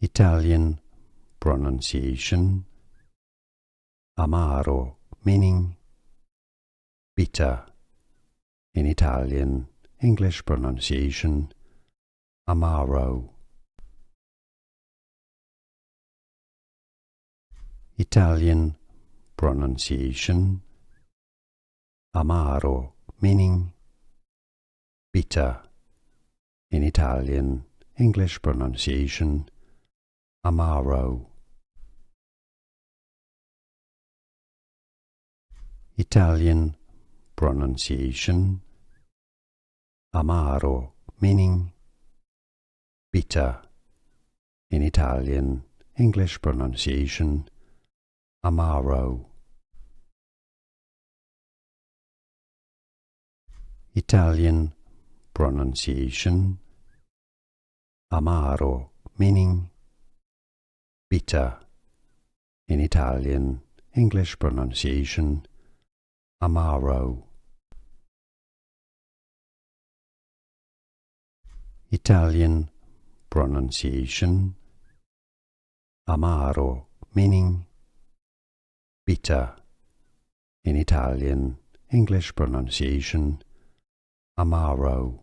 Italian pronunciation Amaro, meaning bitter. In Italian, English pronunciation Amaro. Italian pronunciation Amaro, meaning bitter. In Italian, English pronunciation Amaro. Italian pronunciation Amaro, meaning bitter. In Italian, English pronunciation Amaro. Italian pronunciation Amaro, meaning bitter. In Italian, English pronunciation Amaro. Italian pronunciation Amaro, meaning bitter. In Italian, English pronunciation Amaro.